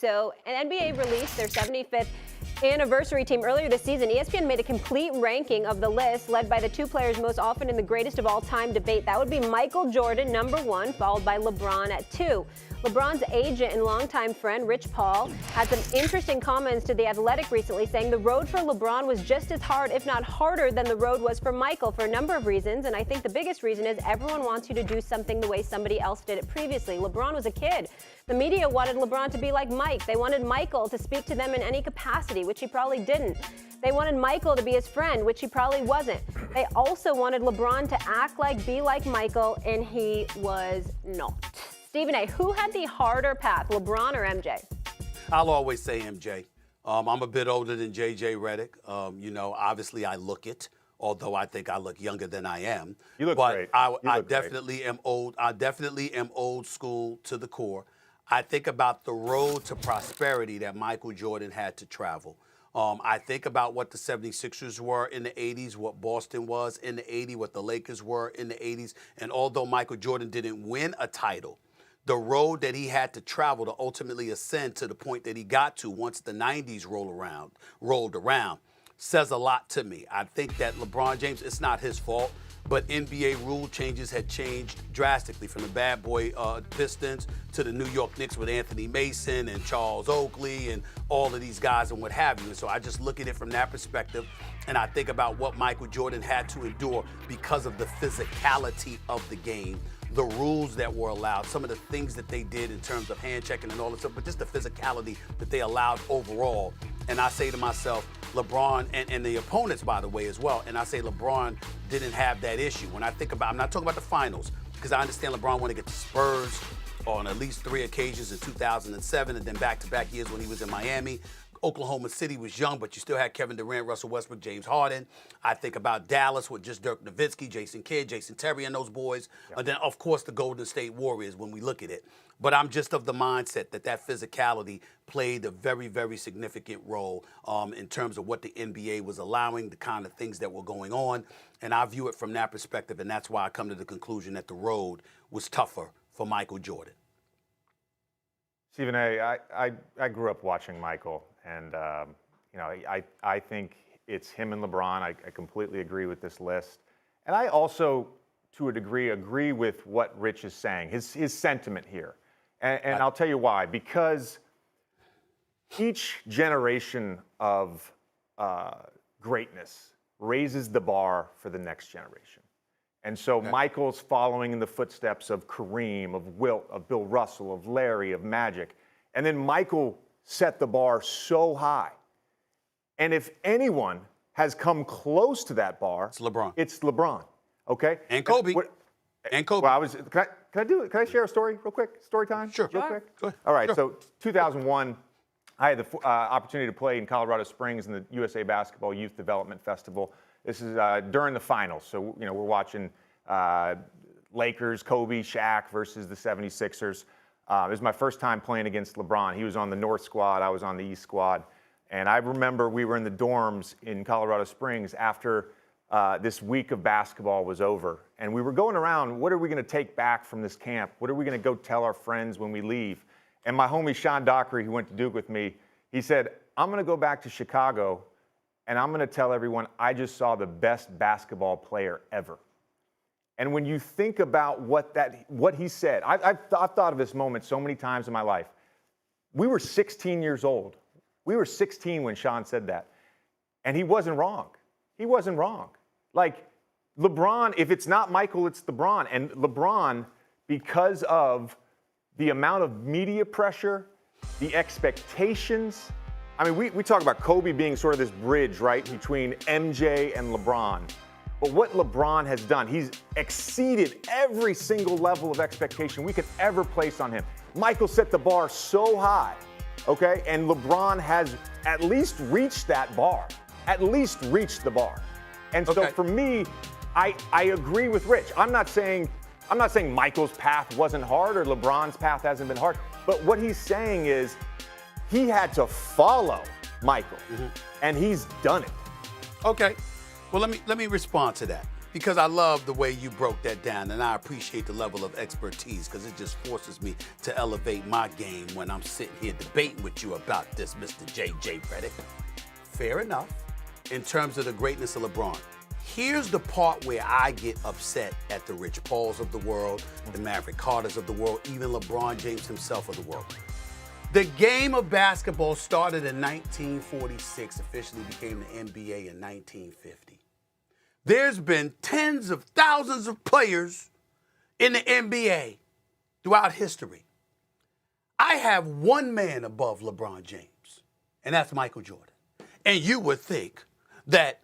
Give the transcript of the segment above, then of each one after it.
So an NBA released their 75th anniversary team earlier this season. ESPN made a complete ranking of the list, led by the two players most often in the greatest of all time debate. That would be Michael Jordan, number 1, followed by LeBron at 2. LeBron's agent and longtime friend, Rich Paul, had some interesting comments to The Athletic recently, saying the road for LeBron was just as hard, if not harder, than the road was for Michael for a number of reasons. And I think the biggest reason is everyone wants you to do something the way somebody else did it previously. LeBron was a kid. The media wanted LeBron to be like Mike. They wanted Michael to speak to them in any capacity, which he probably didn't. They wanted Michael to be his friend, which he probably wasn't. They also wanted LeBron to act like, be like Michael, and he was not. Stephen A., who had the harder path, LeBron or MJ? I'll always say MJ. I'm a bit older than JJ Redick. Obviously I look it, although I think I look younger than I am. You look but great. I definitely am old. I definitely am old school to the core. I think about the road to prosperity that Michael Jordan had to travel. I think about what the 76ers were in the 80s, what Boston was in the 80s, what the Lakers were in the 80s. And although Michael Jordan didn't win a title, the road that he had to travel to ultimately ascend to the point that he got to once the 90s rolled around says a lot to me. I think that LeBron James, it's not his fault, but NBA rule changes had changed drastically from the bad boy Pistons to the New York Knicks with Anthony Mason and Charles Oakley and all of these guys and what have you. And so I just look at it from that perspective, and I think about what Michael Jordan had to endure because of the physicality of the game, the rules that were allowed, some of the things that they did in terms of hand checking and all that stuff, but just the physicality that they allowed overall. And I say to myself, LeBron, and the opponents, by the way, as well, and I say LeBron didn't have that issue. When I think about, I'm not talking about the finals, because I understand LeBron wanted to get the Spurs on at least 3 occasions in 2007, and then back-to-back years when he was in Miami. Oklahoma City was young, but you still had Kevin Durant, Russell Westbrook, James Harden. I think about Dallas with just Dirk Nowitzki, Jason Kidd, Jason Terry, and those boys. Yep. And then, of course, the Golden State Warriors when we look at it. But I'm just of the mindset that that physicality played a very, very significant role in terms of what the NBA was allowing, the kind of things that were going on. And I view it from that perspective, and that's why I come to the conclusion that the road was tougher for Michael Jordan. Stephen A., I grew up watching Michael, and I think it's him and LeBron. I completely agree with this list. And I also, to a degree, agree with what Rich is saying, his sentiment here. And I'll tell you why. Because each generation of greatness raises the bar for the next generation. And so Michael's following in the footsteps of Kareem, of Wilt, of Bill Russell, of Larry, of Magic. And then Michael set the bar so high. And if anyone has come close to that bar, it's LeBron. It's LeBron. Okay? And Kobe. And Kobe. Well, can I share a story real quick? Story time? Sure. Real quick? Go ahead. All right. Sure. So 2001, I had the opportunity to play in Colorado Springs in the USA Basketball Youth Development Festival. This is during the finals. So, we're watching Lakers, Kobe, Shaq versus the 76ers. It was my first time playing against LeBron. He was on the North squad. I was on the East squad. And I remember we were in the dorms in Colorado Springs after this week of basketball was over. And we were going around, what are we going to take back from this camp? What are we going to go tell our friends when we leave? And my homie Sean Dockery, who went to Duke with me, he said, I'm going to go back to Chicago and I'm going to tell everyone I just saw the best basketball player ever. And when you think about what he said, I've thought of this moment so many times in my life. We were 16 years old. We were 16 when Sean said that. And he wasn't wrong. He wasn't wrong. Like, LeBron, if it's not Michael, it's LeBron. And LeBron, because of the amount of media pressure, the expectations. I mean, we talk about Kobe being sort of this bridge, right, between MJ and LeBron. But what LeBron has done, he's exceeded every single level of expectation we could ever place on him. Michael set the bar so high, okay? And LeBron has at least reached that bar, at least reached the bar. And so for me, I agree with Rich. I'm not saying Michael's path wasn't hard or LeBron's path hasn't been hard. But what he's saying is he had to follow Michael, and he's done it. Okay. Well, let me respond to that. because I love the way you broke that down, and I appreciate the level of expertise because it just forces me to elevate my game when I'm sitting here debating with you about this, Mr. JJ Redick. Fair enough in terms of the greatness of LeBron. Here's the part where I get upset at the Rich Pauls of the world, the Maverick Carters of the world, even LeBron James himself of the world. The game of basketball started in 1946, officially became the NBA in 1950. There's been tens of thousands of players in the NBA throughout history. I have one man above LeBron James, and that's Michael Jordan. And you would think that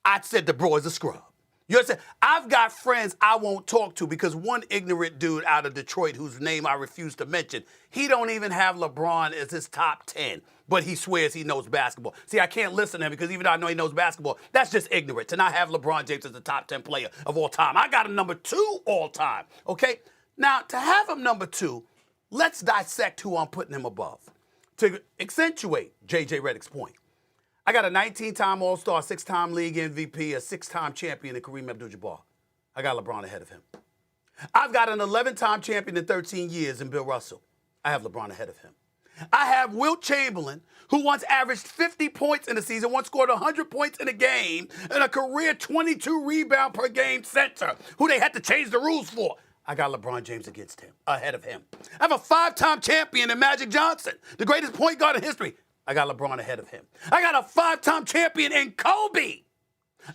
I said the bro is a scrub. You understand? I've got friends I won't talk to because one ignorant dude out of Detroit whose name I refuse to mention, he don't even have LeBron as his top 10, but he swears he knows basketball. See, I can't listen to him because even though I know he knows basketball, that's just ignorant to not have LeBron James as the top 10 player of all time. I got him number 2 all time, okay? Now, to have him number 2, let's dissect who I'm putting him above. To accentuate JJ Redick's point, I got a 19-time All-Star, 6-time league MVP, a 6-time champion in Kareem Abdul-Jabbar. I got LeBron ahead of him. I've got an 11-time champion in 13 years in Bill Russell. I have LeBron ahead of him. I have Wilt Chamberlain, who once averaged 50 points in a season, once scored 100 points in a game, and a career 22 rebound per game center, who they had to change the rules for. I got LeBron James ahead of him. I have a 5-time champion in Magic Johnson, the greatest point guard in history. I got LeBron ahead of him. I got a 5-time champion in Kobe.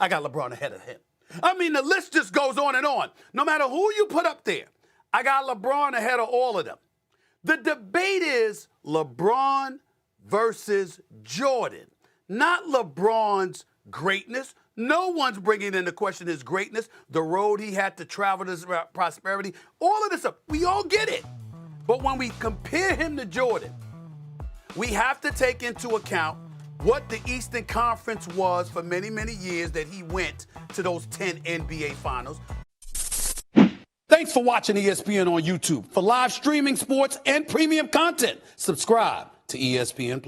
I got LeBron ahead of him. I mean, the list just goes on and on. No matter who you put up there, I got LeBron ahead of all of them. The debate is LeBron versus Jordan, not LeBron's greatness. No one's bringing into question his greatness, the road he had to travel to his prosperity, all of this stuff. We all get it. But when we compare him to Jordan, we have to take into account what the Eastern Conference was for many, many years that he went to those 10 NBA Finals. Thanks for watching ESPN on YouTube. For live streaming sports and premium content, subscribe to ESPN+.